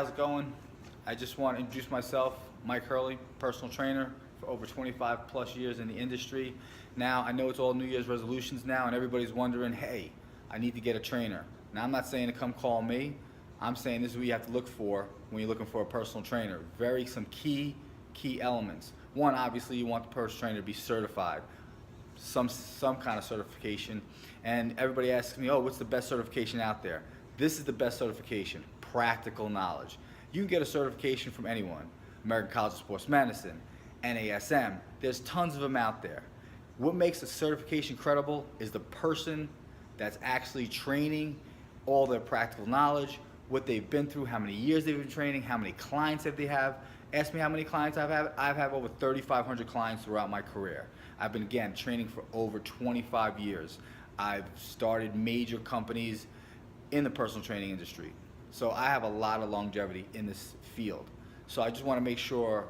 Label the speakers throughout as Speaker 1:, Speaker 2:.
Speaker 1: how's it going? I just want to introduce myself, Mike Hurley, personal trainer for over 25 plus years in the industry. Now, I know it's all New Year's resolutions now, and everybody's wondering, hey, I need to get a trainer. Now, I'm not saying to come call me. I'm saying this is what you have to look for when you're looking for a personal trainer. Some key elements. One, obviously, you want the personal trainer to be certified, some kind of certification. And everybody asks me, oh, what's the best certification out there? This is the best certification, practical knowledge. You can get a certification from anyone, American College of Sports Medicine, NASM. There's tons of them out there. What makes a certification credible is the person that's actually training, all their practical knowledge, what they've been through, how many years they've been training, how many clients that they have. Ask me how many clients I've had. I've had over 3,500 clients throughout my career. I've been, again, training for over 25 years. I've started major companies in the personal training industry. So I have a lot of longevity in this field. So I just want to make sure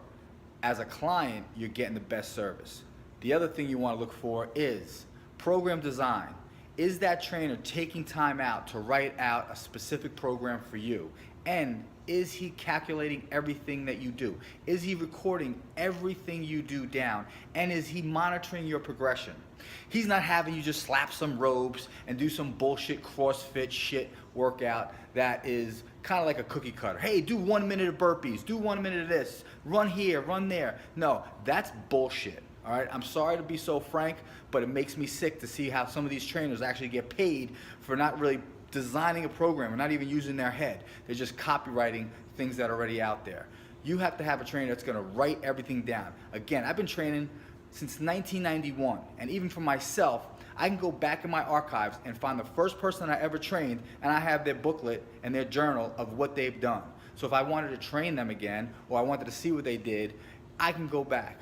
Speaker 1: as a client, you're getting the best service. The other thing you want to look for is program design. Is that trainer taking time out to write out a specific program for you? And is he calculating everything that you do? Is he recording everything you do down? And is he monitoring your progression? He's not having you just slap some ropes and do some bullshit CrossFit shit workout that is kind of like a cookie cutter. Hey, do 1 minute of burpees, do 1 minute of this, run here, run there. No, that's bullshit. All right, I'm sorry to be so frank, but it makes me sick to see how some of these trainers actually get paid for not really designing a program or not even using their head. They're just copywriting things that are already out there. You have to have a trainer that's gonna write everything down. Again, I've been training since 1991, and even for myself, I can go back in my archives and find the first person I ever trained, and I have their booklet and their journal of what they've done. So if I wanted to train them again, or I wanted to see what they did, I can go back.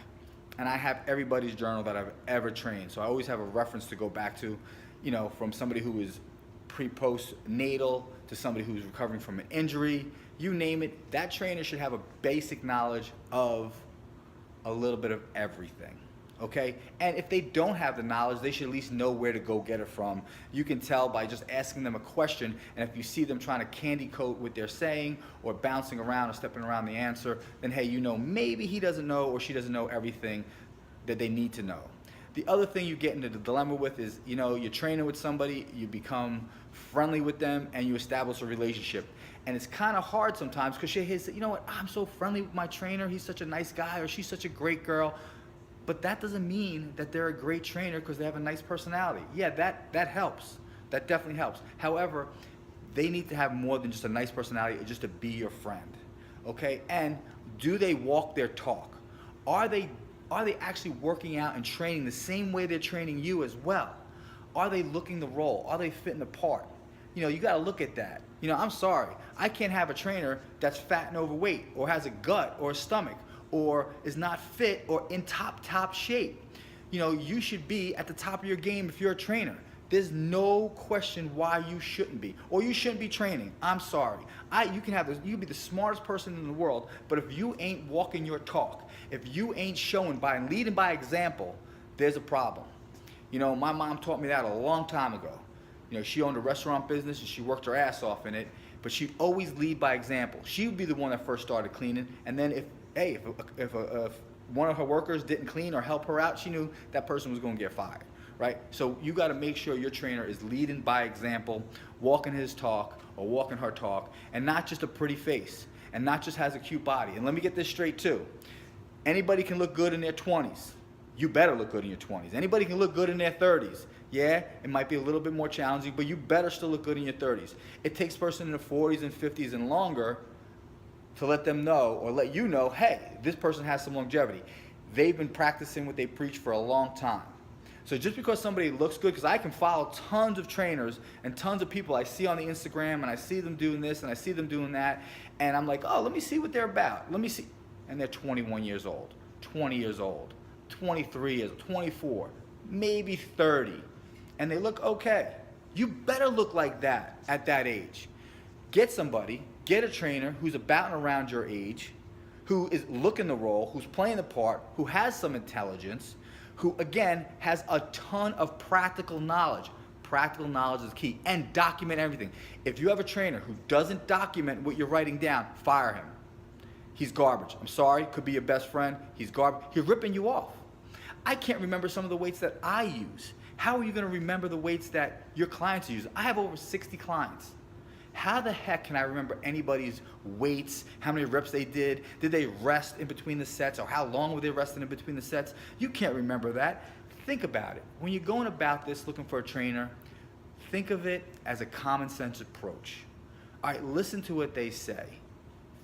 Speaker 1: And I have everybody's journal that I've ever trained. So I always have a reference to go back to, you know, from somebody who is pre-post-natal to somebody who's recovering from an injury, you name it. That trainer should have a basic knowledge of a little bit of everything. Okay, and if they don't have the knowledge, they should at least know where to go get it from. You can tell by just asking them a question, and if you see them trying to candy coat what they're saying or bouncing around or stepping around the answer, then hey, you know maybe he doesn't know or she doesn't know everything that they need to know. The other thing you get into the dilemma with is, you know, you're training with somebody, you become friendly with them, and you establish a relationship. And it's kind of hard sometimes because you say, you know what, I'm so friendly with my trainer, he's such a nice guy, or she's such a great girl. But that doesn't mean that they're a great trainer because they have a nice personality. Yeah, that helps. That definitely helps. However, they need to have more than just a nice personality or just to be your friend. Okay? And do they walk their talk? Are they actually working out and training the same way they're training you as well? Are they looking the role? Are they fitting the part? You know, you got to look at that. You know, I'm sorry. I can't have a trainer that's fat and overweight or has a gut or a stomach or is not fit or in top shape. You know, you should be at the top of your game if you're a trainer. There's no question why you shouldn't be, or you shouldn't be training. I'm sorry. You can be the smartest person in the world, but if you ain't walking your talk, if you ain't showing by and leading by example, there's a problem. You know, my mom taught me that a long time ago. You know, she owned a restaurant business and she worked her ass off in it, but she'd always lead by example. She would be the one that first started cleaning, and then if one of her workers didn't clean or help her out, she knew that person was going to get fired, right? So you got to make sure your trainer is leading by example, walking his talk or walking her talk, and not just a pretty face, and not just has a cute body. And let me get this straight too. Anybody can look good in their 20s. You better look good in your 20s. Anybody can look good in their 30s. Yeah, it might be a little bit more challenging, but you better still look good in your 30s. It takes a person in the 40s and 50s and longer to let them know or let you know, hey, this person has some longevity. They've been practicing what they preach for a long time. So just because somebody looks good, because I can follow tons of trainers and tons of people I see on the Instagram, and I see them doing this and I see them doing that, and I'm like, oh, let me see what they're about. Let me see. And they're 21 years old, 20 years old, 23 years, 24, maybe 30, and they look okay. You better look like that at that age. Get somebody, get a trainer who's about and around your age, who is looking the role, who's playing the part, who has some intelligence, who again has a ton of practical knowledge. practical knowledge is key, and document everything. If you have a trainer who doesn't document what you're writing down, fire him. He's garbage. I'm sorry, could be your best friend. He's garbage. He's ripping you off. I can't remember some of the weights that I use. How are you going to remember the weights that your clients use? I have over 60 clients. How the heck can I remember anybody's weights, how many reps they did they rest in between the sets, or how long were they resting in between the sets? You can't remember that. Think about it. When you're going about this looking for a trainer, think of it as a common sense approach. All right, listen to what they say.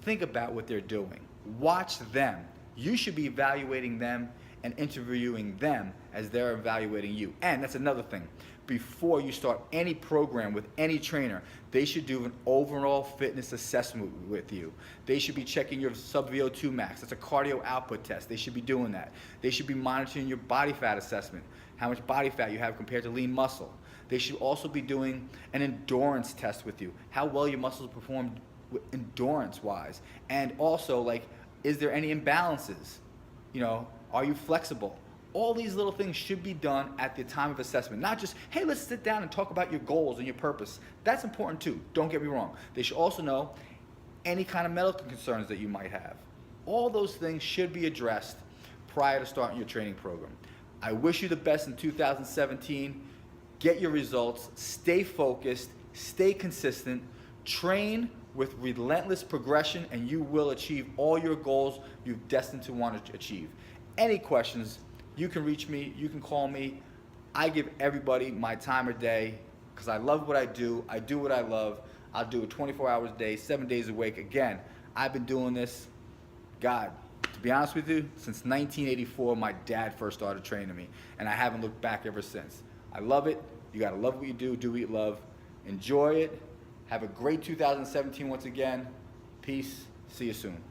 Speaker 1: Think about what they're doing. Watch them. You should be evaluating them and interviewing them as they're evaluating you. And that's another thing. Before you start any program with any trainer, they should do an overall fitness assessment with you. They should be checking your sub-VO2 max. That's a cardio output test. They should be doing that. They should be monitoring your body fat assessment, how much body fat you have compared to lean muscle. They should also be doing an endurance test with you, how well your muscles perform endurance-wise. And also, like, is there any imbalances? You know, are you flexible? All these little things should be done at the time of assessment, not just, hey, let's sit down and talk about your goals and your purpose. That's important too, don't get me wrong. They should also know any kind of medical concerns that you might have. All those things should be addressed prior to starting your training program. I wish you the best in 2017. Get your results, stay focused, stay consistent, train with relentless progression, and you will achieve all your goals you've destined to want to achieve. Any questions, you can reach me, you can call me. I give everybody my time of day because I love what I do what I love. I'll do it 24 hours a day, 7 days a week. Again, I've been doing this, God, to be honest with you, since 1984, my dad first started training me, and I haven't looked back ever since. I love it. You gotta love what you do what you love. Enjoy it. Have a great 2017 once again. Peace. See you soon.